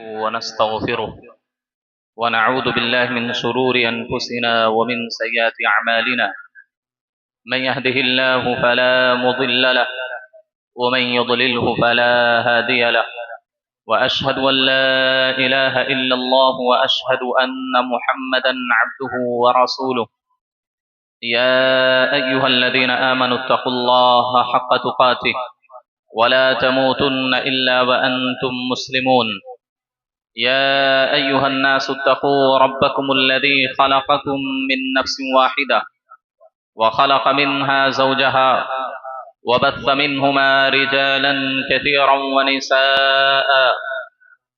ونستغفره ونعوذ بالله من شرور أنفسنا ومن سيئات أعمالنا من يهده الله فلا مضل له ومن يضلله فلا هادي له وأشهد أن لا إله إلا الله وأشهد أن محمدا عبده ورسوله يا أيها الذين آمنوا اتقوا الله حق تقاته ولا تموتن إلا وأنتم مسلمون يا أيها الناس اتقوا ربكم الذي خلقكم من نفس واحدة وخلق منها زوجها وبث منهما رجالا كثيرا ونساء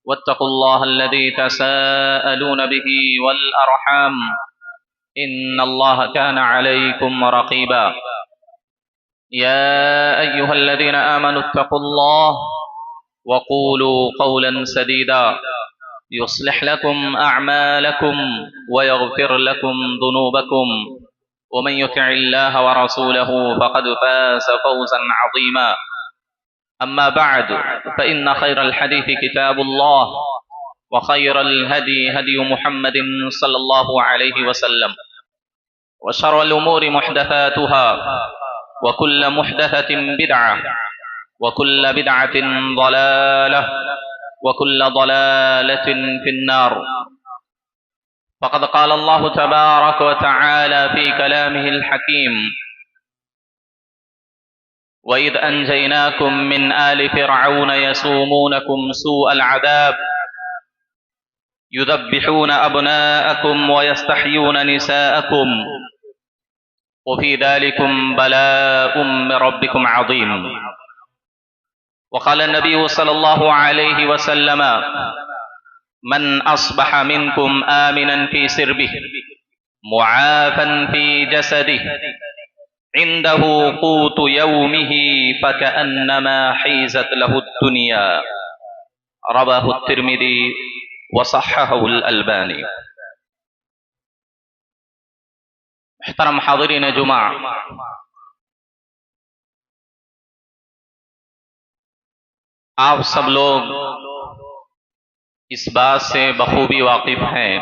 واتقوا الله الذي تساءلون به والأرحام إن الله كان عليكم رقيبا يا أيها الذين آمنوا اتقوا الله وقولوا قولا سديدا يصلح لكم أعمالكم ويغفر لكم ذنوبكم ومن يطع الله ورسوله فقد فاز فوزا عظيما أما بعد فإن خير الحديث كتاب الله وخير الهدي هدي محمد صلى الله عليه وسلم وشر الأمور محدثاتها وكل محدثة بدعة وكل بدعة ضلالة وكل ضلالة في النار فقد قال الله تبارك وتعالى في كلامه الحكيم وإذ أنجيناكم من آل فرعون يسومونكم سوء العذاب يذبحون أبناءكم ويستحيون نساءكم وفي ذلكم بلاء من ربكم عظيم وقال النبي صلى الله عليه وسلم من أصبح منكم آمنا في سربه معافا في جسده عنده قوت يومه فكأنما حيزت له الدنيا رواه الترمذي وصححه الألباني. محترم حاضرین جمعہ، آپ سب لوگ اس بات سے بخوبی واقف ہیں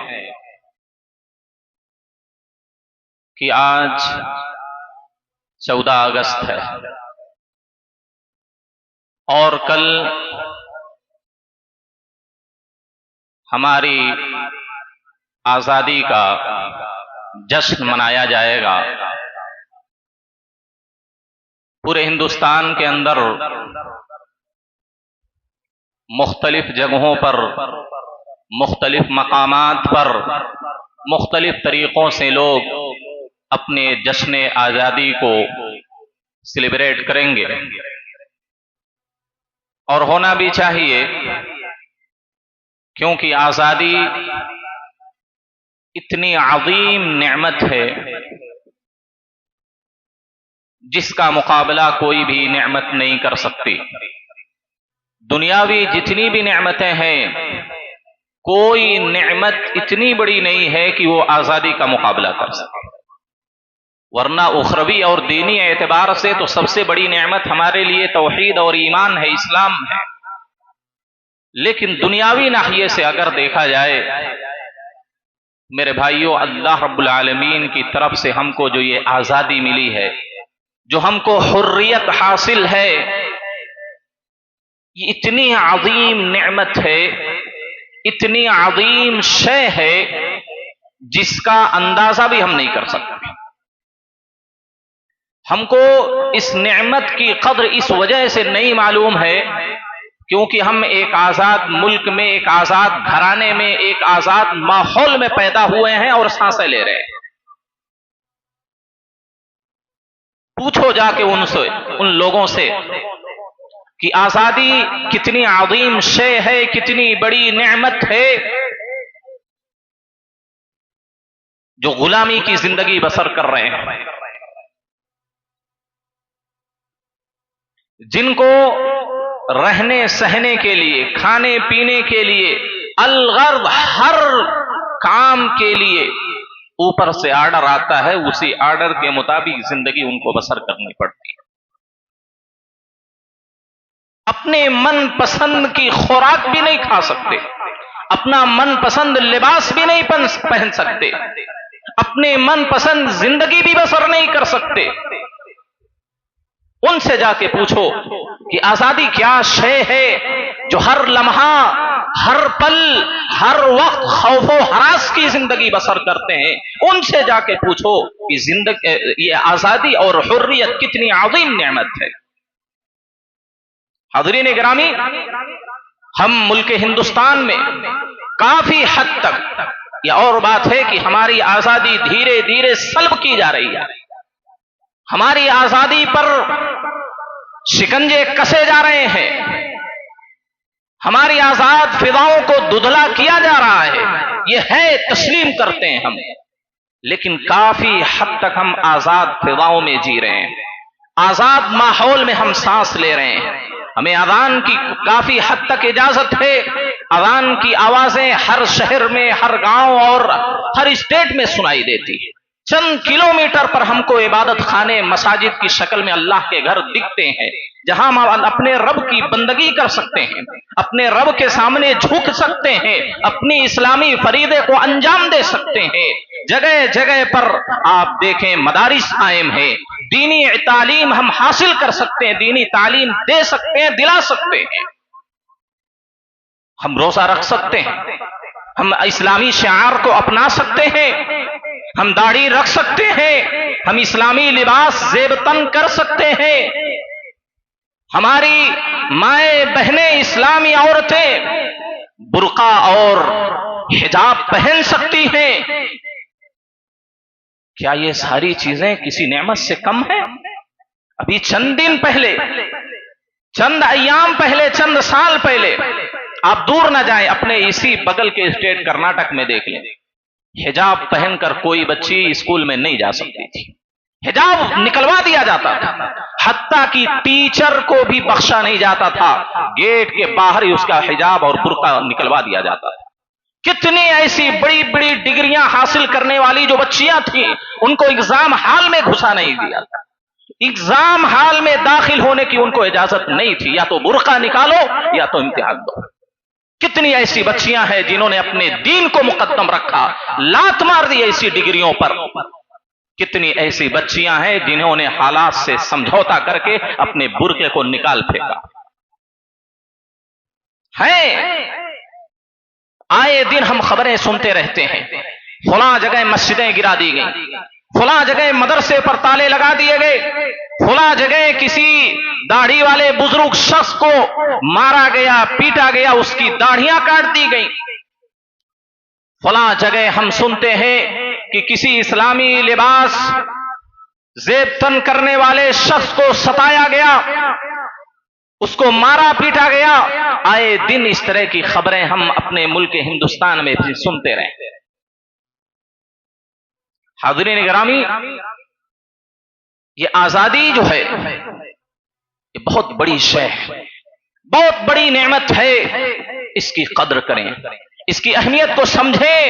کہ آج 14 اگست ہے اور کل ہماری آزادی کا جشن منایا جائے گا. پورے ہندوستان کے اندر مختلف جگہوں پر، مختلف مقامات پر، مختلف طریقوں سے لوگ اپنے جشن آزادی کو سیلیبریٹ کریں گے، اور ہونا بھی چاہیے، کیونکہ آزادی اتنی عظیم نعمت ہے جس کا مقابلہ کوئی بھی نعمت نہیں کر سکتی. دنیاوی جتنی بھی نعمتیں ہیں، کوئی نعمت اتنی بڑی نہیں ہے کہ وہ آزادی کا مقابلہ کر سکے، ورنہ اخروی اور دینی اعتبار سے تو سب سے بڑی نعمت ہمارے لیے توحید اور ایمان ہے، اسلام ہے. لیکن دنیاوی ناحیے سے اگر دیکھا جائے میرے بھائیوں، اللہ رب العالمین کی طرف سے ہم کو جو یہ آزادی ملی ہے، جو ہم کو حریت حاصل ہے، یہ اتنی عظیم نعمت ہے، اتنی عظیم شے ہے جس کا اندازہ بھی ہم نہیں کر سکتے. ہم کو اس نعمت کی قدر اس وجہ سے نہیں معلوم ہے کیونکہ ہم ایک آزاد ملک میں، ایک آزاد گھرانے میں، ایک آزاد ماحول میں پیدا ہوئے ہیں اور سانسیں لے رہے ہیں. پوچھو جا کے ان لوگوں سے کہ آزادی کتنی عظیم شے ہے، کتنی بڑی نعمت ہے، جو غلامی کی زندگی بسر کر رہے ہیں، جن کو رہنے سہنے کے لیے، کھانے پینے کے لیے، الغرض ہر کام کے لیے اوپر سے آرڈر آتا ہے، اسی آرڈر کے مطابق زندگی ان کو بسر کرنی پڑتی ہے. اپنے من پسند کی خوراک بھی نہیں کھا سکتے. اپنا من پسند لباس بھی نہیں پہن سکتے، اپنے من پسند زندگی بھی بسر نہیں کر سکتے، ان سے جا کے پوچھو کہ آزادی کیا شے ہے جو ہر لمحہ، ہر پل، ہر وقت خوف و ہراس کی زندگی بسر کرتے ہیں۔ ان سے جا کے پوچھو کہ یہ آزادی اور حریت کتنی عظیم نعمت ہے۔ حاضرین گرامی، ہم ملک ہندوستان میں کافی حد تک، یہ اور بات ہے کہ ہماری آزادی دھیرے دھیرے سلب کی جا رہی ہے، ہماری آزادی پر شکنجے کسے جا رہے ہیں، ہماری آزاد فضاؤں کو دھندلا کیا جا رہا ہے، یہ ہے تسلیم کرتے ہیں ہم، لیکن کافی حد تک ہم آزاد فضاؤں میں جی رہے ہیں، آزاد ماحول میں ہم سانس لے رہے ہیں۔ ہمیں اذان کی کافی حد تک اجازت ہے، اذان کی آوازیں ہر شہر میں، ہر گاؤں اور ہر اسٹیٹ میں سنائی دیتی ہے۔ چند کلومیٹر پر ہم کو عبادت خانے، مساجد کی شکل میں اللہ کے گھر دکھتے ہیں، جہاں ہم اپنے رب کی بندگی کر سکتے ہیں، اپنے رب کے سامنے جھک سکتے ہیں، اپنی اسلامی فریضے کو انجام دے سکتے ہیں۔ جگہ جگہ پر آپ دیکھیں مدارس قائم ہیں، دینی تعلیم ہم حاصل کر سکتے ہیں، دینی تعلیم دے سکتے ہیں، دلا سکتے ہیں۔ ہم روزہ رکھ سکتے ہیں، ہم اسلامی شعار کو اپنا سکتے ہیں، ہم داڑھی رکھ سکتے ہیں، ہم اسلامی لباس زیب تن کر سکتے ہیں، ہماری مائیں بہنیں اسلامی عورتیں برقع اور حجاب پہن سکتی ہیں۔ کیا یہ ساری چیزیں کسی نعمت سے کم ہیں؟ ابھی چند دن پہلے، چند ایام پہلے، چند سال پہلے، آپ دور نہ جائیں، اپنے اسی بغل کے اسٹیٹ کرناٹک میں دیکھ لیں، حجاب پہن کر کوئی بچی اسکول میں نہیں جا سکتی تھی، حجاب نکلوا دیا جاتا تھا، حتیٰ کہ ٹیچر کو بھی بخشا نہیں جاتا تھا، گیٹ کے باہر ہی اس کا حجاب اور برقع نکلوا دیا جاتا تھا۔ کتنی ایسی بڑی بڑی ڈگریاں حاصل کرنے والی جو بچیاں تھیں، ان کو ایگزام ہال میں گھسا نہیں دیا تھا، ایگزام ہال میں داخل ہونے کی ان کو اجازت نہیں تھی، یا تو برقع نکالو یا تو امتحان دو۔ کتنی ایسی بچیاں ہیں جنہوں نے اپنے دین کو مقدم رکھا، لات مار دی ایسی ڈگریوں پر۔ کتنی ایسی بچیاں ہیں جنہوں نے حالات سے سمجھوتا کر کے اپنے برقعے کو نکال پھینکا ہے۔ آئے دن ہم خبریں سنتے رہتے ہیں، فلاں جگہ مسجدیں گرا دی گئیں، فلاں جگہ مدرسے پر تالے لگا دیے گئے، فلاں جگہ کسی داڑھی والے بزرگ شخص کو مارا گیا، پیٹا گیا، اس کی داڑھیاں کاٹ دی گئیں۔ فلاں جگہ ہم سنتے ہیں کہ کسی اسلامی لباس زیب تن کرنے والے شخص کو ستایا گیا، اس کو مارا پیٹا گیا۔ آئے دن اس طرح کی خبریں ہم اپنے ملک ہندوستان میں بھی سنتے رہے۔ حاضرین گرامی، یہ آزادی جو ہے یہ بہت بڑی شے ہے، بہت بڑی نعمت ہے، اس کی قدر کریں، اس کی اہمیت کو سمجھیں۔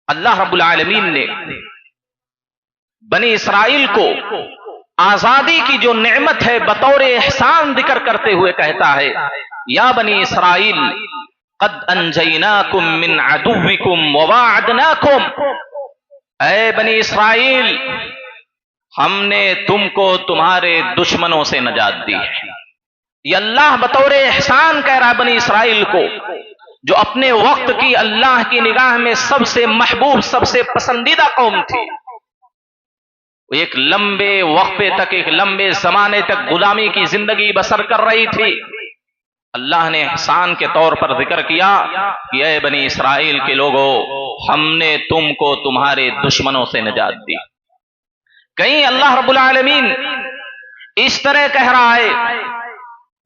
اللہ رب العالمین نے بنی اسرائیل کو آزادی کی جو نعمت ہے بطور احسان ذکر کرتے ہوئے کہتا ہے، یا بنی اسرائیل قد انجیناکم من عدوکم وواعدناکم، اے بنی اسرائیل ہم نے تم کو تمہارے دشمنوں سے نجات دی ہے۔ یہ اللہ بطور احسان کہہ رہا ہے بنی اسرائیل کو، جو اپنے وقت کی اللہ کی نگاہ میں سب سے محبوب، سب سے پسندیدہ قوم تھی۔ وہ ایک لمبے وقفے تک، ایک لمبے زمانے تک غلامی کی زندگی بسر کر رہی تھی۔ اللہ نے احسان کے طور پر ذکر کیا کہ اے بنی اسرائیل کے لوگوں، ہم نے تم کو تمہارے دشمنوں سے نجات دی۔ کہیں اللہ رب العالمین اس طرح کہہ رہا ہے،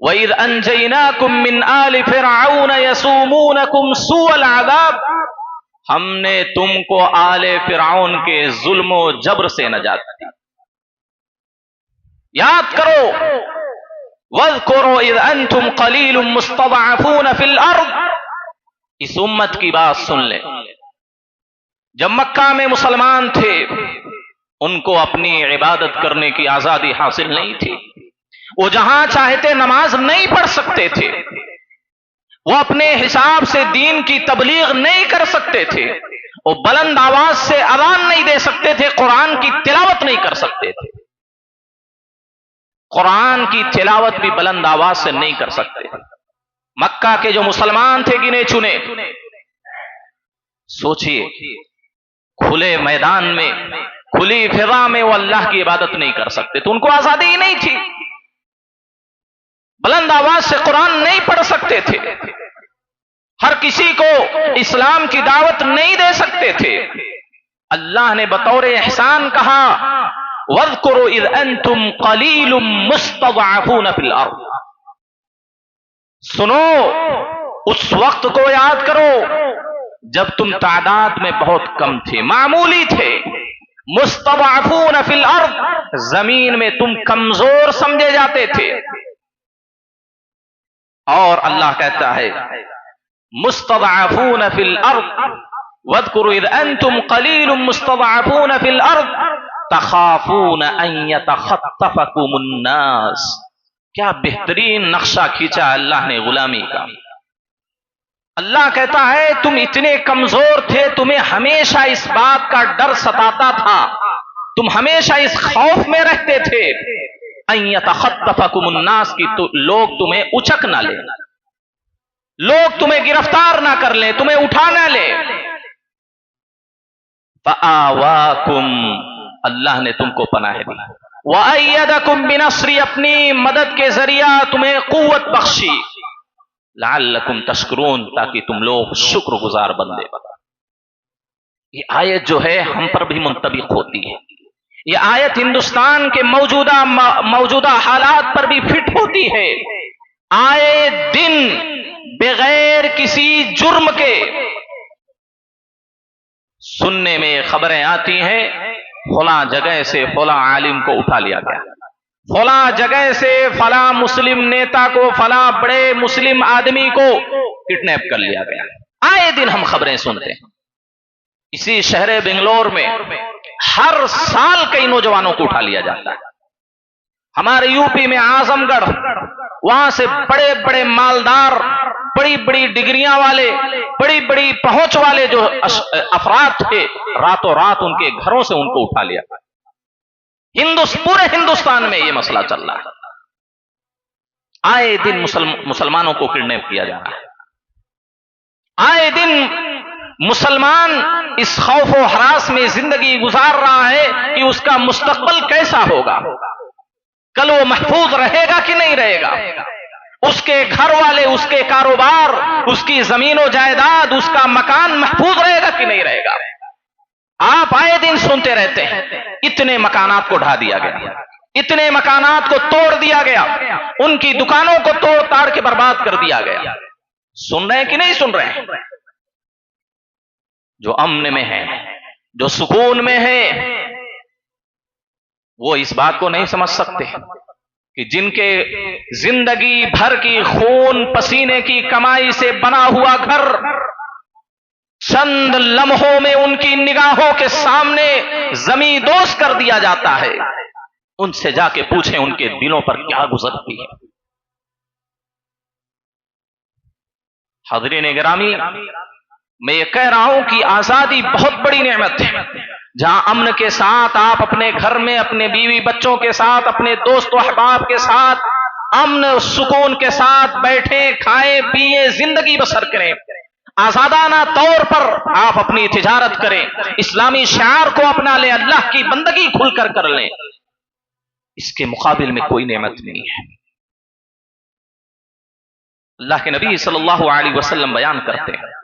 وَإِذْ أَنْجَيْنَاكُمْ مِنْ آلِ فِرْعَوْنَ يَسُومُونَكُمْ سُوءَ الْعَذَابِ، ہم نے تم کو آل فرعون کے ظلم و جبر سے نجات دی۔ یاد کرو، وَاذْكُرُوا إِذْ أَنْتُمْ قَلِيلٌ مُسْتَضْعَفُونَ فِي الْأَرْضِ، اس امت کی بات سن لیں۔ جب مکہ میں مسلمان تھے، ان کو اپنی عبادت کرنے کی آزادی حاصل نہیں تھی، وہ جہاں چاہتے نماز نہیں پڑھ سکتے تھے، وہ اپنے حساب سے دین کی تبلیغ نہیں کر سکتے تھے، وہ بلند آواز سے اذان نہیں دے سکتے تھے، قرآن کی تلاوت نہیں کر سکتے تھے، قرآن کی تلاوت بھی بلند آواز سے نہیں کر سکتے تھے۔ مکہ کے جو مسلمان تھے گنے چنے، سوچئے کھلے میدان میں، کھلی فضا میں وہ اللہ کی عبادت نہیں کر سکتے، تو ان کو آزادی ہی نہیں تھی، بلند آواز سے قرآن نہیں پڑھ سکتے تھے، ہر کسی کو اسلام کی دعوت نہیں دے سکتے تھے۔ اللہ نے بطور احسان کہا وَاذْكُرُوا إِذْ أَنْتُمْ قَلِيلٌ مُسْتَضْعَفُونَ فِي الْأَرْضِ، سنو اس وقت کو یاد کرو جب تم تعداد میں بہت کم تھے، معمولی تھے، مستضعفون فی الارض، زمین میں تم کمزور سمجھے جاتے تھے۔ اور اللہ کہتا ہے مستضعفون فی الارض واذکروا اذ انتم قلیل مستضعفون فی الارض تخافون ان یتخطفکم الناس۔ کیا بہترین نقشہ کھینچا اللہ نے غلامی کا۔ اللہ کہتا ہے تم اتنے کمزور تھے، تمہیں ہمیشہ اس بات کا ڈر ستاتا تھا، تم ہمیشہ اس خوف میں رہتے تھے ان یتخطفکم الناس کی لوگ تمہیں اچک نہ لیں، لوگ تمہیں گرفتار نہ کر لیں، تمہیں اٹھا نہ لیں۔ فآواکم، اللہ نے تم کو پناہ دی، وَأَيَّدَكُمْ بِنَصْرِ، اپنی مدد کے ذریعہ تمہیں قوت بخشی، لعلکم تشکرون، تاکہ تم لوگ شکر گزار بندے بنا۔ یہ آیت جو ہے ہم پر بھی منطبق ہوتی ہے، یہ آیت ہندوستان کے موجودہ حالات پر بھی فٹ ہوتی ہے۔ آئے دن بغیر کسی جرم کے سننے میں خبریں آتی ہیں فلاں جگہ سے فلاں عالم کو اٹھا لیا گیا، فلاں جگہ سے فلاں مسلم نیتا کو، فلاں بڑے مسلم آدمی کو کڈنیپ کر لیا گیا۔ آئے دن ہم خبریں سنتے ہیں۔ اسی شہر بنگلور میں ہر سال کئی نوجوانوں کو اٹھا لیا جاتا ہے۔ ہمارے یو پی میں اعظم گڑھ، وہاں سے بڑے بڑے مالدار، بڑی بڑی ڈگریاں والے، بڑی بڑی پہنچ والے جو افراد تھے، راتوں رات ان کے گھروں سے ان کو اٹھا لیا۔ پورے ہندوستان میں یہ مسئلہ چل رہا ہے، آئے دن مسلمانوں کو کڈنیپ کیا جا رہا ہے، آئے دن مسلمان اس خوف و ہراس میں زندگی گزار رہا ہے کہ اس کا مستقبل کیسا ہوگا، کل وہ محفوظ رہے گا کہ نہیں رہے گا، اس کے گھر والے، اس کے کاروبار، اس کی زمین و جائیداد، اس کا مکان محفوظ رہے گا کہ نہیں رہے گا۔ آپ آئے دن سنتے رہتے ہیں اتنے مکانات کو ڈھا دیا گیا، اتنے مکانات کو توڑ دیا گیا، ان کی دکانوں کو توڑ تاڑ کے برباد کر دیا گیا۔ سن رہے ہیں کہ نہیں سن رہے ہیں؟ جو امن میں ہے، جو سکون میں ہے، وہ اس بات کو نہیں سمجھ سکتے کہ جن کے زندگی بھر کی خون پسینے کی کمائی سے بنا ہوا گھر چند لمحوں میں ان کی نگاہوں کے سامنے زمیں دوز کر دیا جاتا ہے، ان سے جا کے پوچھیں ان کے دلوں پر کیا گزرتی ہے۔ حاضرین گرامی، میں یہ کہہ رہا ہوں کہ آزادی بہت بڑی نعمت ہے، جہاں امن کے ساتھ آپ اپنے گھر میں اپنے بیوی بچوں کے ساتھ، اپنے دوست و احباب کے ساتھ امن و سکون کے ساتھ بیٹھیں، کھائیں پیئیں، زندگی بسر کریں، آزادانہ طور پر آپ اپنی تجارت کریں، اسلامی شعار کو اپنا لیں، اللہ کی بندگی کھل کر کر لیں، اس کے مقابل میں کوئی نعمت نہیں ہے۔ اللہ کے نبی صلی اللہ علیہ وسلم بیان کرتے ہیں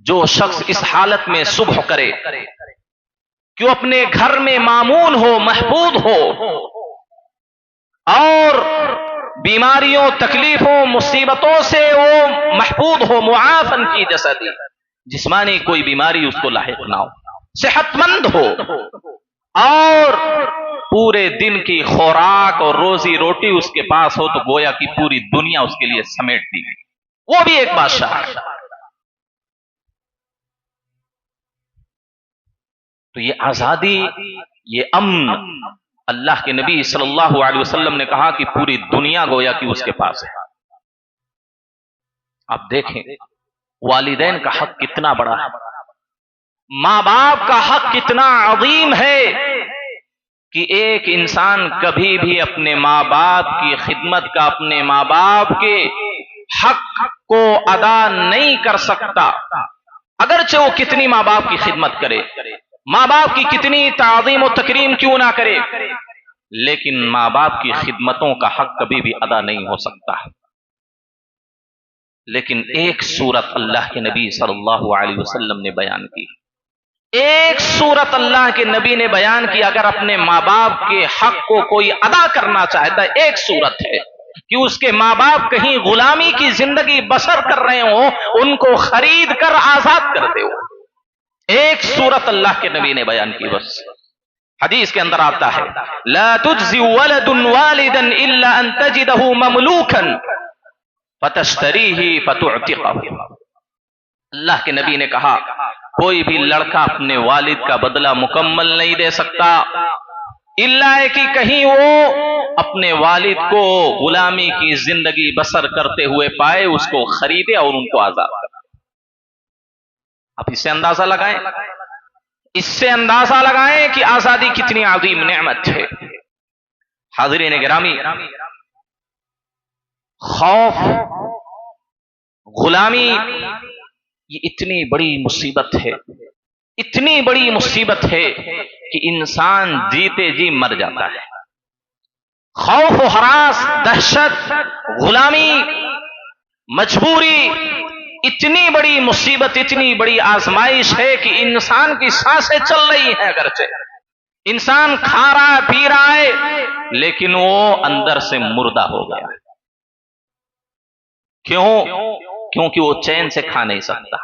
جو شخص اس حالت میں صبح کرے کہ وہ اپنے گھر میں مامون ہو، محفوظ ہو، اور بیماریوں، تکلیفوں، مصیبتوں سے وہ محفوظ ہو، معافن فی جسدی، جسمانی کوئی بیماری اس کو لاحق نہ ہو، صحت مند ہو، اور پورے دن کی خوراک اور روزی روٹی اس کے پاس ہو، تو گویا کہ پوری دنیا اس کے لیے سمیٹ دی گئی، وہ بھی ایک بادشاہ ہے۔ تو یہ آزادی، یہ امن، اللہ کے نبی صلی اللہ علیہ وسلم نے کہا کہ پوری دنیا گویا کہ اس کے پاس ہے۔ آپ دیکھیں والدین کا حق کتنا بڑا ہے، ماں باپ کا حق کتنا عظیم ہے کہ ایک انسان کبھی بھی اپنے ماں باپ کی خدمت کا، اپنے ماں باپ کے حق کو ادا نہیں کر سکتا، اگرچہ وہ کتنی ماں باپ کی خدمت کرے، ماں باپ کی کتنی تعظیم و تکریم کیوں نہ کرے، لیکن ماں باپ کی خدمتوں کا حق کبھی بھی ادا نہیں ہو سکتا۔ لیکن ایک صورت اللہ کے نبی صلی اللہ علیہ وسلم نے بیان کی، ایک صورت اللہ کے نبی نے بیان کی، اگر اپنے ماں باپ کے حق کو کوئی ادا کرنا چاہتا ہے، ایک صورت ہے کہ اس کے ماں باپ کہیں غلامی کی زندگی بسر کر رہے ہوں، ان کو خرید کر آزاد کر دے ہو، ایک صورت اللہ کے نبی نے بیان کی۔ بس حدیث کے اندر آتا ہے لا تجزی ولد والدا الا ان تجدہ مملوکا فتشتریہ فتعتقہ، اللہ کے نبی نے کہا کوئی بھی لڑکا اپنے والد کا بدلہ مکمل نہیں دے سکتا الا ہے کہ کہیں وہ اپنے والد کو غلامی کی زندگی بسر کرتے ہوئے پائے، اس کو خریدے اور ان کو آزاد کرے۔ آپ اس سے اندازہ لگائیں، اس سے اندازہ لگائیں کہ آزادی کتنی عظیم نعمت ہے۔ حاضرین گرامی، خوف، غلامی، یہ اتنی بڑی مصیبت ہے، اتنی بڑی مصیبت ہے کہ انسان جیتے جی مر جاتا ہے۔ خوف و ہراس، دہشت، غلامی، مجبوری اتنی بڑی مصیبت، اتنی بڑی آزمائش ہے کہ انسان کی سانسیں چل رہی ہیں، اگرچہ انسان کھا رہا ہے، پی رہا ہے، لیکن وہ اندر سے مردہ ہو گیا ہے۔ کیوں؟ کیونکہ وہ چین سے کھا نہیں سکتا،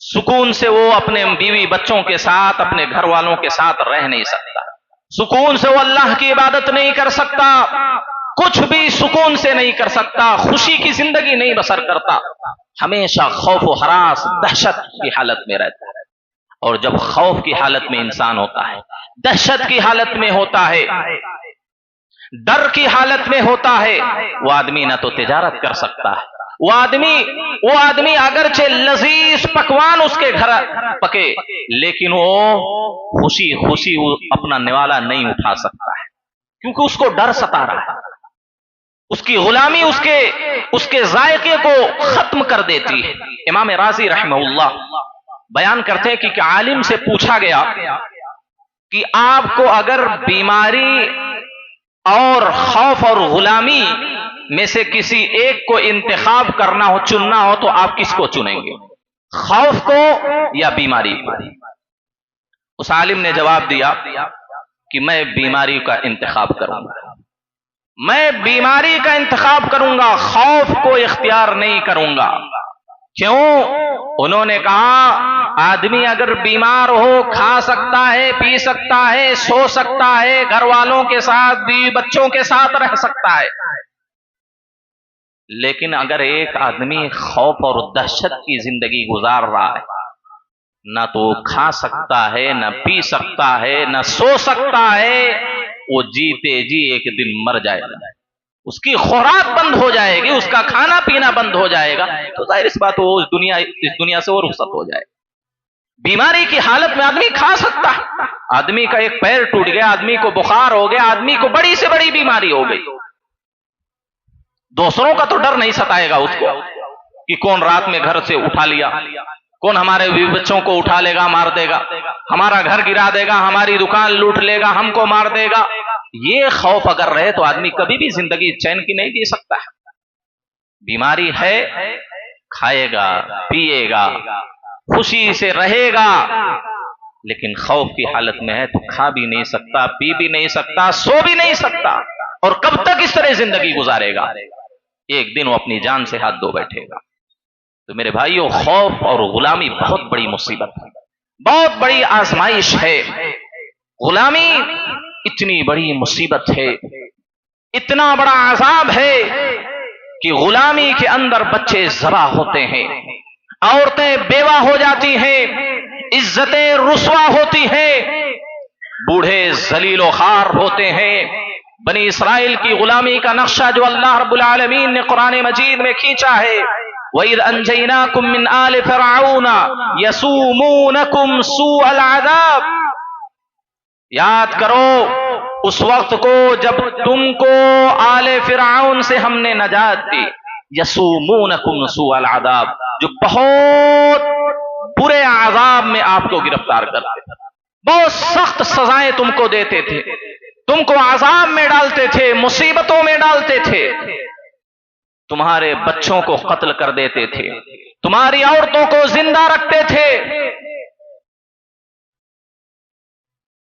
سکون سے وہ اپنے بیوی بچوں کے ساتھ، اپنے گھر والوں کے ساتھ رہ نہیں سکتا، سکون سے وہ اللہ کی عبادت نہیں کر سکتا، کچھ بھی سکون سے نہیں کر سکتا، خوشی کی زندگی نہیں بسر کرتا، ہمیشہ خوف و ہراس، دہشت کی حالت میں رہتا ہے۔ اور جب خوف کی حالت میں انسان ہوتا ہے، دہشت کی حالت میں ہوتا ہے، ڈر کی حالت میں ہوتا ہے، وہ آدمی نہ تو تجارت کر سکتا ہے، وہ آدمی اگرچہ لذیذ پکوان اس کے گھر پکے، لیکن وہ خوشی اپنا نوالا نہیں اٹھا سکتا ہے، کیونکہ اس کو ڈر ستا رہا ہے۔ اس کی غلامی اس کے ذائقے کو ختم کر دیتی ہے۔ امام رازی رحمہ اللہ بیان کرتے ہیں کہ عالم سے پوچھا گیا کہ آپ کو اگر بیماری اور خوف اور غلامی میں سے کسی ایک کو انتخاب کرنا ہو، چننا ہو، تو آپ کس کو چنیں گے، خوف کو یا بیماری کو؟ اس عالم نے جواب دیا کہ میں بیماری کا انتخاب کروں گا، میں بیماری کا انتخاب کروں گا، خوف کو اختیار نہیں کروں گا۔ کیوں؟ انہوں نے کہا آدمی اگر بیمار ہو، کھا سکتا ہے، پی سکتا ہے، سو سکتا ہے، گھر والوں کے ساتھ، بیوی بچوں کے ساتھ رہ سکتا ہے، لیکن اگر ایک آدمی خوف اور دہشت کی زندگی گزار رہا ہے، نہ تو وہ کھا سکتا ہے، نہ پی سکتا ہے، نہ سو سکتا ہے، وہ جیتے جی ایک دن مر جائے گا، اس کی خوراک بند ہو جائے گی، اس کا کھانا پینا بند ہو جائے گا، تو ظاہر اس بات وہ اس دنیا سے وہ رخصت ہو جائے گا۔ بیماری کی حالت میں آدمی کھا سکتا ہے، آدمی کا ایک پیر ٹوٹ گیا، آدمی کو بخار ہو گیا، آدمی کو بڑی سے بڑی بیماری ہو گئی، دوسروں کا تو ڈر نہیں ستائے گا اس کو کہ کون رات میں گھر سے اٹھا لیا، کون ہمارے بچوں کو اٹھا لے گا، مار دے گا، ہمارا گھر گرا دے گا، ہماری دکان لوٹ لے گا، ہم کو مار دے گا۔ یہ خوف اگر رہے تو آدمی کبھی بھی زندگی چین کی نہیں جی سکتا ہے۔ بیماری ہے، کھائے گا، پیے گا، خوشی سے رہے گا، لیکن خوف کی حالت میں ہے تو کھا بھی نہیں سکتا، پی بھی نہیں سکتا، سو بھی نہیں سکتا، اور کب تک اس طرح زندگی گزارے گا؟ ایک دن وہ اپنی جان سے ہاتھ دھو بیٹھے گا۔ تو میرے بھائیو، خوف اور غلامی بہت بڑی مصیبت ہے، بہت بڑی آزمائش ہے۔ غلامی اتنی بڑی مصیبت ہے، اتنا بڑا عذاب ہے کہ غلامی کے اندر بچے ذبح ہوتے ہیں، عورتیں بیوہ ہو جاتی ہیں، عزتیں رسوا ہوتی ہیں، بوڑھے ذلیل و خوار ہوتے ہیں۔ بنی اسرائیل کی غلامی کا نقشہ جو اللہ رب العالمین نے قرآن مجید میں کھینچا ہے، وَإِذْ أَنْجَيْنَاكُمْ مِنْ آلِ فِرْعَوْنَ يَسُومُونَكُمْ سُوءَ الْعَذَابِ، یاد کرو اس وقت کو جب تم کو آل فرعون سے ہم نے نجات دی. یسومونکم سوء العذاب، جو بہت برے عذاب میں آپ کو گرفتار کرتے تھے، بہت سخت سزائیں تم کو دیتے تھے، تم کو عذاب میں ڈالتے تھے، مصیبتوں میں ڈالتے تھے، تمہارے بچوں کو قتل کر دیتے تھے، تمہاری عورتوں کو زندہ رکھتے تھے.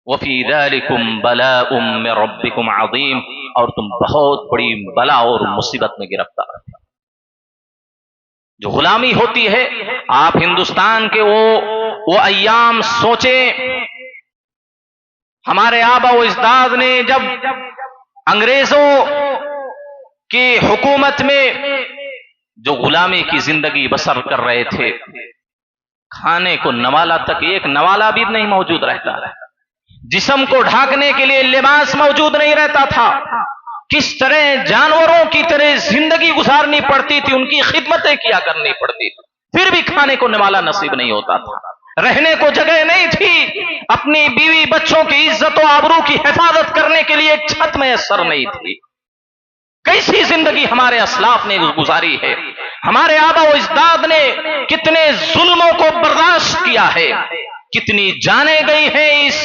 وَفِي ذَلِكُمْ بَلَاءٌ مِّن رَبِّكُمْ عَظِيمٌ، اور تم بہت بڑی بلا اور مصیبت میں گرفتار تھے. جو غلامی ہوتی ہے، آپ ہندوستان کے وہ ایام سوچیں، ہمارے آبا و اجداد نے جب انگریزوں کی حکومت میں جو غلامی کی زندگی بسر کر رہے تھے، کھانے کو نوالا تک ایک نوالا بھی نہیں موجود رہتا، جسم کو ڈھانکنے کے لیے لباس موجود نہیں رہتا تھا، کس طرح جانوروں کی طرح زندگی گزارنی پڑتی تھی، ان کی خدمتیں کیا کرنی پڑتی تھی، پھر بھی کھانے کو نوالا نصیب نہیں ہوتا تھا، رہنے کو جگہ نہیں تھی، اپنی بیوی بچوں کی عزت و آبرو کی حفاظت کرنے کے لیے ایک چھت میسر نہیں تھی. کیسی زندگی ہمارے اسلاف نے گزاری ہے، ہمارے آبا و اجداد نے کتنے ظلموں کو برداشت کیا ہے، کتنی جانیں گئی ہیں اس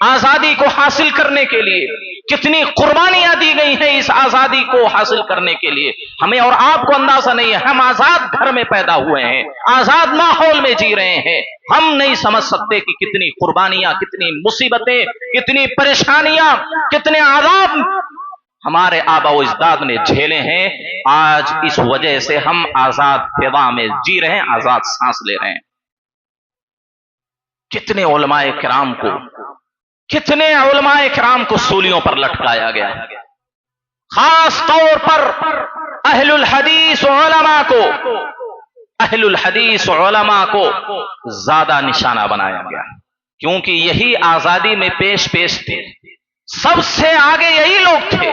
آزادی کو حاصل کرنے کے لیے، کتنی قربانیاں دی گئی ہیں اس آزادی کو حاصل کرنے کے لیے. ہمیں اور آپ کو اندازہ نہیں ہے، ہم آزاد گھر میں پیدا ہوئے ہیں، آزاد ماحول میں جی رہے ہیں، ہم نہیں سمجھ سکتے کہ کتنی قربانیاں، کتنی مصیبتیں، کتنی پریشانیاں، کتنے عذاب ہمارے آبا و اجداد نے جھیلے ہیں. آج اس وجہ سے ہم آزاد فضا میں جی رہے ہیں، آزاد سانس لے رہے ہیں. کتنے علماء کرام کو سولیوں پر لٹکایا گیا، خاص طور پر اہل الحدیث علماء کو زیادہ نشانہ بنایا گیا، کیونکہ یہی آزادی میں پیش تھے، سب سے آگے یہی لوگ تھے.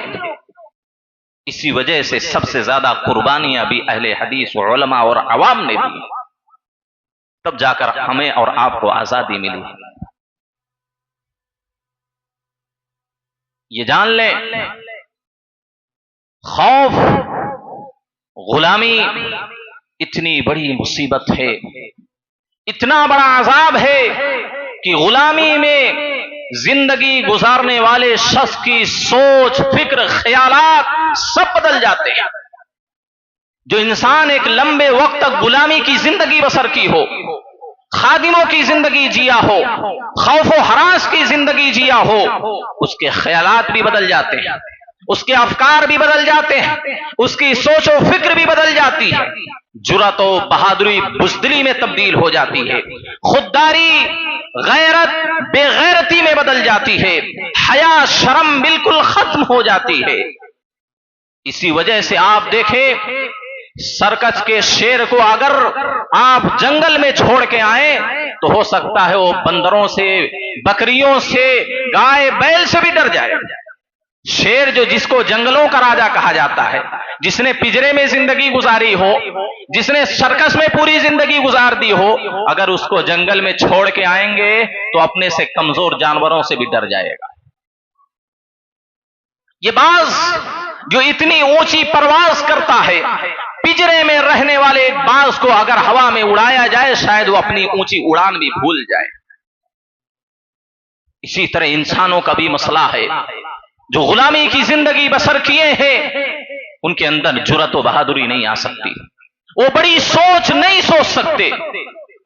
اسی وجہ سے سب سے زیادہ قربانیاں بھی اہل حدیث و علماء اور عوام نے دی، تب جا کر ہمیں اور آپ کو آزادی ملی. یہ جان لیں، خوف، غلامی اتنی بڑی مصیبت ہے، اتنا بڑا عذاب ہے کہ غلامی میں زندگی گزارنے والے شخص کی سوچ، فکر، خیالات سب بدل جاتے ہیں. جو انسان ایک لمبے وقت تک غلامی کی زندگی بسر کی ہو، خادموں کی زندگی جیا ہو، خوف و ہراس کی زندگی جیا ہو، اس کے خیالات بھی بدل جاتے ہیں، اس کے افکار بھی بدل جاتے ہیں، اس کی سوچ و فکر بھی بدل جاتی ہے، جرأت و بہادری بزدلی میں تبدیل ہو جاتی ہے، خودداری غیرت بے غیرتی میں بدل جاتی ہے، حیا شرم بالکل ختم ہو جاتی ہے. اسی وجہ سے آپ دیکھیں، سرکس کے شیر کو اگر آپ جنگل میں چھوڑ کے آئیں تو ہو سکتا ہے وہ بندروں سے، بکریوں سے، گائے بیل سے بھی ڈر جائے. شیر جس کو جنگلوں کا راجا کہا جاتا ہے، جس نے پجرے میں زندگی گزاری ہو، جس نے سرکس میں پوری زندگی گزار دی ہو، اگر اس کو جنگل میں چھوڑ کے آئیں گے تو اپنے سے کمزور جانوروں سے بھی ڈر جائے گا. یہ باز جو اتنی اونچی پرواز کرتا ہے، پجرے میں رہنے والے ایک باز کو اگر ہوا میں اڑایا جائے شاید وہ اپنی اونچی اڑان بھی بھول جائے. اسی طرح انسانوں کا بھی مسئلہ ہے، جو غلامی کی زندگی بسر کیے ہیں ان کے اندر جرأت و بہادری نہیں آ سکتی، وہ بڑی سوچ نہیں سوچ سکتے،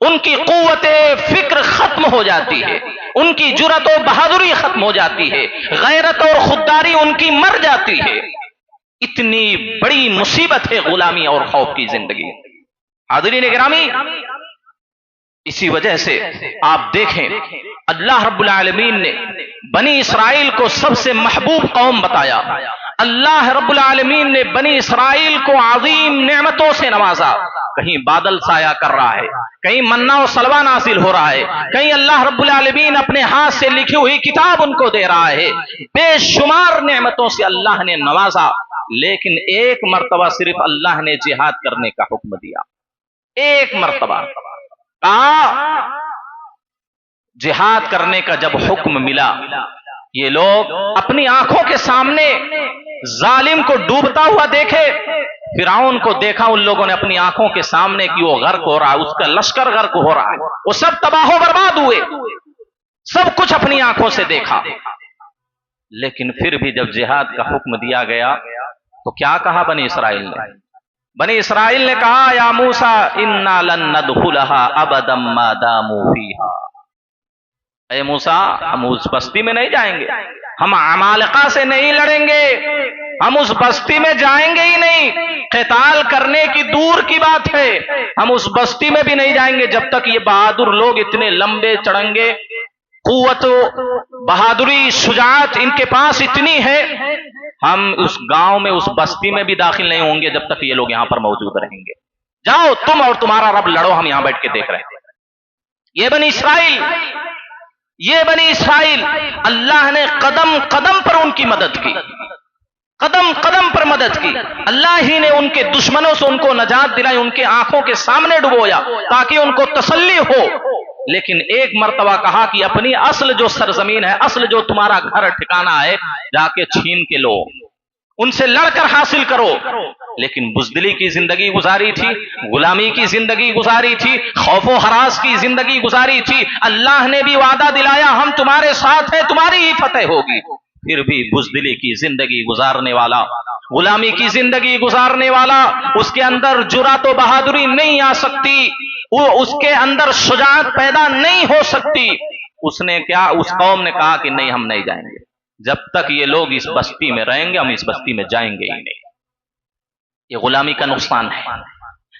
ان کی قوت فکر ختم ہو جاتی ہے، ان کی جرأت و بہادری ختم ہو جاتی ہے، غیرت اور خودداری ان کی مر جاتی ہے. اتنی بڑی مصیبت ہے غلامی اور خوف کی زندگی. حاضرین گرامی، اسی وجہ سے آپ دیکھیں اللہ رب العالمین نے بنی اسرائیل کو سب سے محبوب قوم بتایا. اللہ رب العالمین نے بنی اسرائیل کو عظیم نعمتوں سے نوازا. کہیں بادل سایہ کر رہا ہے، کہیں منا و سلوہ نازل ہو رہا ہے، کہیں اللہ رب العالمین اپنے ہاتھ سے لکھی ہوئی کتاب ان کو دے رہا ہے. بے شمار نعمتوں سے اللہ نے نوازا، لیکن ایک مرتبہ صرف اللہ نے جہاد کرنے کا حکم دیا. ایک مرتبہ کہا جہاد کرنے کا جب حکم ملا، یہ لوگ اپنی آنکھوں کے سامنے ظالم کو ڈوبتا ہوا دیکھے، فرعون کو دیکھا ان لوگوں نے اپنی آنکھوں کے سامنے کہ وہ غرق ہو رہا ہے، اس کا لشکر غرق ہو رہا ہے، وہ سب تباہ و برباد ہوئے، سب کچھ اپنی آنکھوں سے دیکھا۔ لیکن پھر بھی جب جہاد کا حکم دیا گیا تو کیا کہا بنی اسرائیل نے؟ بنی اسرائیل نے کہا یا موسیٰ انا لن ندخلها ابدا ما داموا فیہا، اے موسیٰ ہم اس بستی میں نہیں جائیں گے، ہم عمالقہ سے نہیں لڑیں گے، ہم اس بستی میں جائیں گے ہی نہیں، قتال کرنے کی دور کی بات ہے، ہم اس بستی میں بھی نہیں جائیں گے جب تک یہ بہادر لوگ اتنے لمبے چڑھنگے، قوت و بہادری شجاعت ان کے پاس اتنی ہے، ہم اس گاؤں میں اس بستی میں بھی داخل نہیں ہوں گے جب تک یہ لوگ یہاں پر موجود رہیں گے، جاؤ تم اور تمہارا رب لڑو، ہم یہاں بیٹھ کے دیکھ رہے ہیں۔ یہ بنی اسرائیل اللہ نے قدم قدم پر ان کی مدد کی، قدم قدم پر مدد کی، اللہ ہی نے ان کے دشمنوں سے ان کو نجات دلائی، ان کے آنکھوں کے سامنے ڈبویا تاکہ ان کو تسلی ہو۔ لیکن ایک مرتبہ کہا کہ اپنی اصل جو سرزمین ہے، اصل جو تمہارا گھر ٹھکانہ ہے، جا کے چھین کے لو، ان سے لڑ کر حاصل کرو۔ لیکن بزدلی کی زندگی گزاری تھی، غلامی کی زندگی گزاری تھی، خوف و ہراس کی زندگی گزاری تھی، اللہ نے بھی وعدہ دلایا ہم تمہارے ساتھ ہیں، تمہاری ہی فتح ہوگی، پھر بھی بزدلی کی زندگی گزارنے والا، غلامی کی زندگی گزارنے والا، اس کے اندر جرأت و بہادری نہیں آ سکتی، وہ اس کے اندر شجاعت پیدا نہیں ہو سکتی۔ اس نے کیا، اس قوم نے کہا کہ نہیں ہم نہیں جائیں گے، جب تک یہ لوگ اس بستی میں رہیں گے ہم اس بستی میں جائیں گے ہی نہیں۔ یہ غلامی کا نقصان ہے،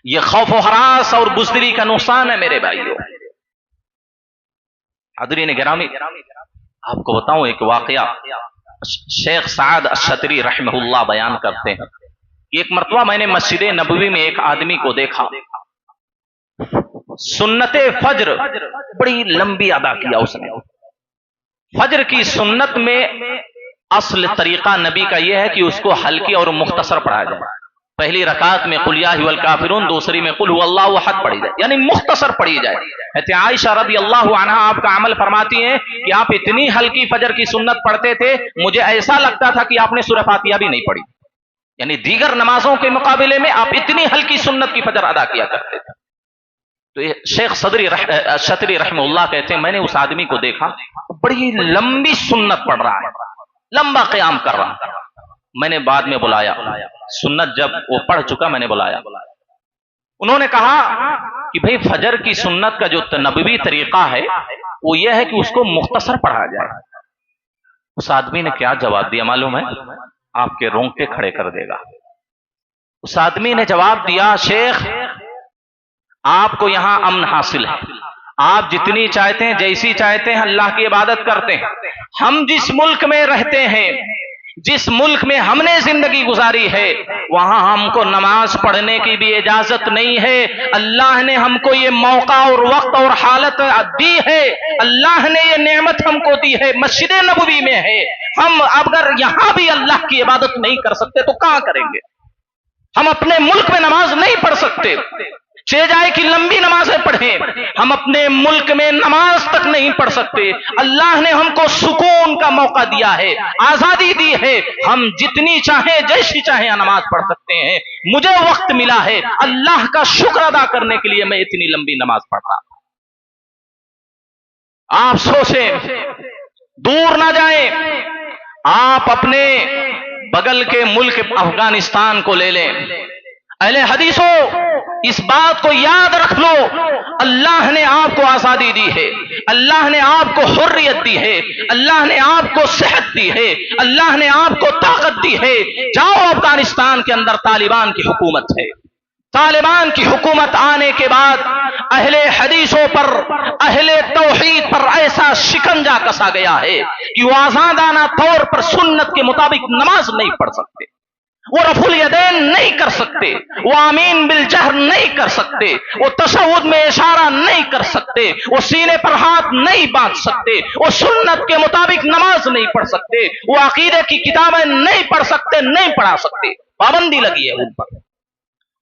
یہ خوف و ہراس اور بزدلی کا نقصان ہے میرے بھائیوں۔ حاضرین گرامی، آپ کو بتاؤں ایک واقعہ شیخ سعد الشتری رحمہ اللہ بیان کرتے ہیں کہ ایک مرتبہ میں نے مسجد نبوی میں ایک آدمی کو دیکھا، سنت فجر بڑی لمبی ادا کیا اس نے۔ فجر کی سنت میں اصل طریقہ نبی کا یہ ہے کہ اس کو ہلکی اور مختصر پڑھا جائے، پہلی رکعت میں قل یا ایھا الکافرون، دوسری میں قل ھو اللہ احد پڑھی جائے، یعنی مختصر پڑھی جائے۔ حضرت عائشہ رضی اللہ عنہا آپ کا عمل فرماتی ہیں کہ آپ اتنی ہلکی فجر کی سنت پڑھتے تھے مجھے ایسا لگتا تھا کہ آپ نے سورہ فاتحہ بھی نہیں پڑھی، یعنی دیگر نمازوں کے مقابلے میں آپ اتنی ہلکی سنت کی فجر ادا کیا کرتے تھے۔ تو یہ شیخ شتری رحمہ اللہ کہتے ہیں میں نے اس آدمی کو دیکھا بڑی لمبی سنت پڑھ رہا ہے، لمبا قیام کر رہا ہے۔ میں نے بعد میں بلایا، سنت جب وہ پڑھ چکا میں نے بلایا، انہوں نے کہا کہ بھئی فجر کی سنت کا جو نبوی طریقہ ہے وہ یہ ہے کہ اس کو مختصر پڑھا جائے۔ اس آدمی نے کیا جواب دیا معلوم ہے؟ آپ کے رونگٹے کھڑے کر دے گا۔ اس آدمی نے جواب دیا شیخ آپ کو یہاں امن حاصل ہے، آپ جتنی چاہتے ہیں جیسی چاہتے ہیں اللہ کی عبادت کرتے ہیں، ہم جس ملک میں رہتے ہیں، جس ملک میں ہم نے زندگی گزاری ہے وہاں ہم کو نماز پڑھنے کی بھی اجازت نہیں ہے، اللہ نے ہم کو یہ موقع اور وقت اور حالت دی ہے، اللہ نے یہ نعمت ہم کو دی ہے، مسجد نبوی میں ہے، ہم اگر یہاں بھی اللہ کی عبادت نہیں کر سکتے تو کہاں کریں گے؟ ہم اپنے ملک میں نماز نہیں پڑھ سکتے، چہ جائے کہ لمبی نمازیں پڑھیں، ہم اپنے ملک میں نماز تک نہیں پڑھ سکتے۔ اللہ نے ہم کو سکون کا موقع دیا ہے، آزادی دی ہے، ہم جتنی چاہیں جیسی چاہیں نماز پڑھ سکتے ہیں، مجھے وقت ملا ہے اللہ کا شکر ادا کرنے کے لیے میں اتنی لمبی نماز پڑھ رہا ہوں۔ آپ سوچیں، دور نہ جائیں، آپ اپنے بغل کے ملک افغانستان کو لے لیں، اہل حدیثوں اس بات کو یاد رکھ لو، اللہ نے آپ کو آزادی دی ہے، اللہ نے آپ کو حریت دی ہے، اللہ نے آپ کو صحت دی ہے، اللہ نے آپ کو طاقت دی ہے۔ جاؤ افغانستان کے اندر طالبان کی حکومت ہے، طالبان کی حکومت آنے کے بعد اہل حدیثوں پر، اہل توحید پر ایسا شکنجا کسا گیا ہے کہ وہ آزادانہ طور پر سنت کے مطابق نماز نہیں پڑھ سکتے، وہ رفع الیدین نہیں کر سکتے، وہ آمین بالجہر نہیں کر سکتے، وہ تشہد میں اشارہ نہیں کر سکتے، وہ سینے پر ہاتھ نہیں باندھ سکتے، وہ سنت کے مطابق نماز نہیں پڑھ سکتے، وہ عقیدے کی کتابیں نہیں پڑھ سکتے، نہیں پڑھا سکتے، پابندی لگی ہے ان پر۔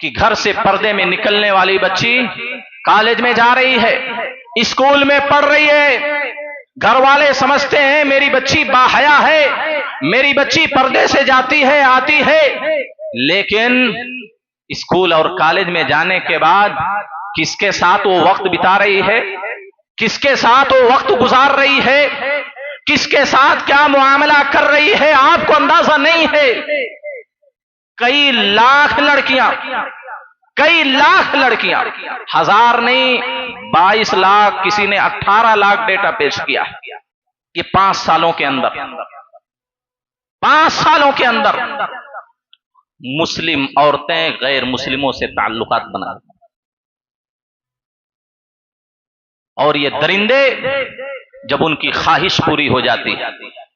کہ گھر سے پردے میں نکلنے والی بچی کالج میں جا رہی ہے، اسکول میں پڑھ رہی ہے، گھر والے سمجھتے ہیں میری بچی باحیا ہے، میری بچی پردے سے جاتی ہے آتی ہے، لیکن اسکول اور کالج میں جانے کے بعد کس کے ساتھ وہ وقت بتا رہی ہے، کس کے ساتھ وہ وقت گزار رہی ہے، کس کے ساتھ کیا معاملہ کر رہی ہے، آپ کو اندازہ نہیں ہے۔ کئی لاکھ لڑکیاں، ہزار نہیں 22 لاکھ، کسی نے 18 لاکھ ڈیٹا پیش کیا، یہ 5 سالوں کے اندر 5 سالوں کے اندر مسلم عورتیں غیر مسلموں سے تعلقات بنا، اور یہ درندے جب ان کی خواہش پوری ہو جاتی ہے،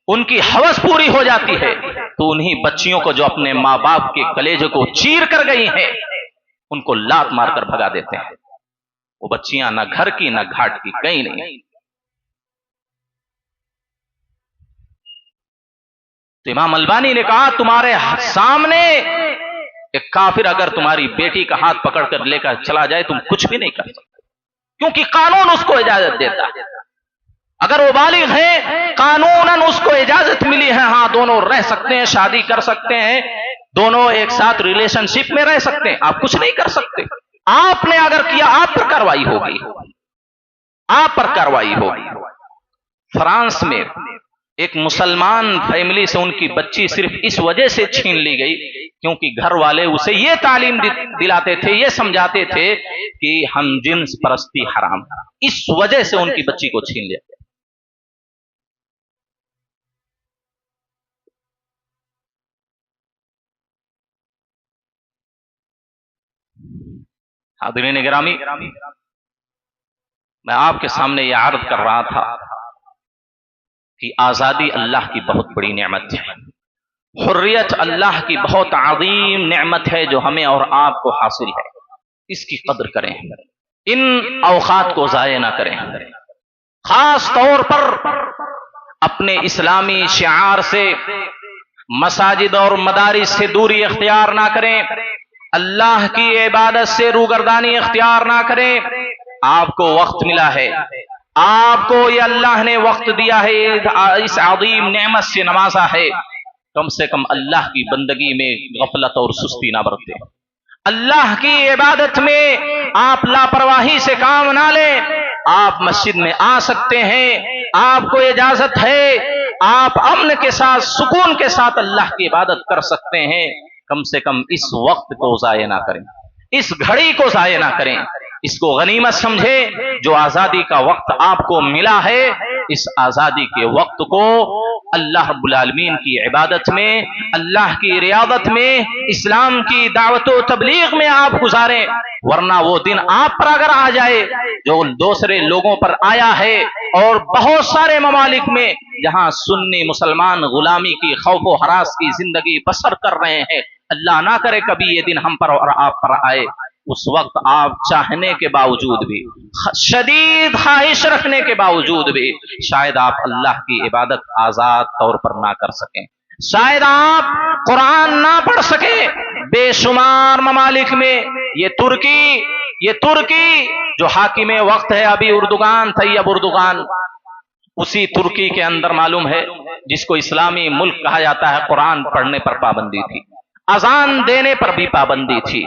ان کی ہوس پوری ہو جاتی ہے، تو انہی بچیوں کو جو اپنے ماں باپ کے کلیجے کو چیر کر گئی ہیں ان کو لات مار کر بھگا دیتے ہیں۔ وہ بچیاں نہ گھر کی نہ گھاٹ کی، کہیں نہیں۔ تو امام البانی نے کہا تمہارے سامنے ایک کافر اگر تمہاری بیٹی کا ہاتھ پکڑ کر لے کر چلا جائے تم کچھ بھی نہیں کر سکتے، کیونکہ قانون اس کو اجازت دیتا ہے۔ اگر وہ بالغ ہیں قانوناً اس کو اجازت ملی ہے، ہاں دونوں رہ سکتے ہیں، شادی کر سکتے ہیں، دونوں ایک ساتھ ریلیشن شپ میں رہ سکتے ہیں، آپ کچھ نہیں کر سکتے۔ آپ نے اگر کیا آپ پر کارروائی ہوگی، آپ پر کارروائی ہوگی۔ فرانس میں ایک مسلمان فیملی سے ان کی بچی صرف اس وجہ سے چھین لی گئی کیونکہ گھر والے اسے یہ تعلیم دلاتے تھے، یہ سمجھاتے تھے کہ ہم جنس پرستی حرام، اس وجہ سے ان کی بچی کو چھین لیا۔ حاضرین گرامی، میں آپ کے سامنے یہ عرض کر رہا تھا کہ آزادی اللہ کی بہت بڑی نعمت ہے، حریت اللہ کی بہت عظیم نعمت ہے جو ہمیں اور آپ کو حاصل ہے، اس کی قدر کریں، ان اوقات کو ضائع نہ کریں، خاص طور پر اپنے اسلامی شعار سے، مساجد اور مدارس سے دوری اختیار نہ کریں، اللہ کی عبادت سے روگردانی اختیار نہ کریں۔ آپ کو وقت ملا ہے، آپ کو یہ اللہ نے وقت دیا ہے، اس عظیم نعمت سے نوازا ہے، کم سے کم اللہ کی بندگی میں غفلت اور سستی نہ برتیں، اللہ کی عبادت میں آپ لاپرواہی سے کام نہ لیں۔ آپ مسجد میں آ سکتے ہیں، آپ کو اجازت ہے، آپ امن کے ساتھ سکون کے ساتھ اللہ کی عبادت کر سکتے ہیں، کم سے کم اس وقت کو ضائع نہ کریں، اس گھڑی کو ضائع نہ کریں، اس کو غنیمت سمجھیں جو آزادی کا وقت آپ کو ملا ہے، اس آزادی کے وقت کو اللہ رب العالمین کی عبادت میں، اللہ کی ریاضت میں، اسلام کی دعوت و تبلیغ میں آپ گزاریں، ورنہ وہ دن آپ پر اگر آ جائے جو دوسرے لوگوں پر آیا ہے، اور بہت سارے ممالک میں جہاں سنی مسلمان غلامی کی خوف و ہراس کی زندگی بسر کر رہے ہیں، اللہ نہ کرے کبھی یہ دن ہم پر اور آپ پر آئے، اس وقت آپ چاہنے کے باوجود بھی، شدید خواہش رکھنے کے باوجود بھی شاید آپ اللہ کی عبادت آزاد طور پر نہ کر سکیں، شاید آپ قرآن نہ پڑھ سکیں۔ بے شمار ممالک میں یہ ترکی جو حاکم وقت ہے ابھی اردوغان، طیب اردوغان، اسی ترکی کے اندر معلوم ہے جس کو اسلامی ملک کہا جاتا ہے، قرآن پڑھنے پر پابندی تھی، اذان دینے پر بھی پابندی تھی،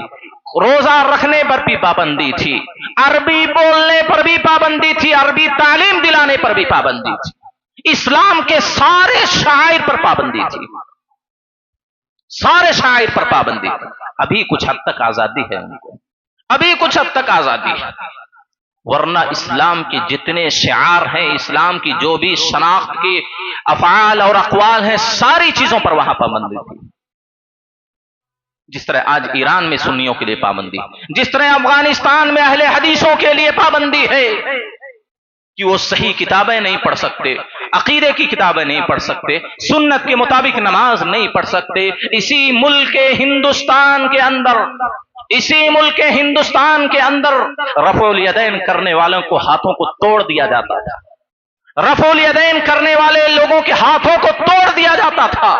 روزہ رکھنے پر بھی پابندی تھی، عربی بولنے پر بھی پابندی تھی، عربی تعلیم دلانے پر بھی پابندی تھی، اسلام کے سارے شعائر پر پابندی تھی، سارے شعائر پر پابندی تھی۔ ابھی کچھ حد تک آزادی ہے ان کو، ابھی کچھ حد تک آزادی ہے، ورنہ اسلام کے جتنے شعار ہیں، اسلام کی جو بھی شناخت کی افعال اور اقوال ہیں، ساری چیزوں پر وہاں پابندی تھی۔ جس طرح آج ایران میں سنیوں کے لیے پابندی، جس طرح افغانستان میں اہل حدیثوں کے لیے پابندی ہے کہ وہ صحیح کتابیں نہیں پڑھ سکتے، عقیدے کی کتابیں نہیں پڑھ سکتے، سنت کے مطابق نماز نہیں پڑھ سکتے۔ اسی ملک ہندوستان کے اندر رفع الیدین کرنے والوں کو ہاتھوں کو توڑ دیا جاتا تھا، رفع الیدین کرنے والے لوگوں کے ہاتھوں کو توڑ دیا جاتا تھا،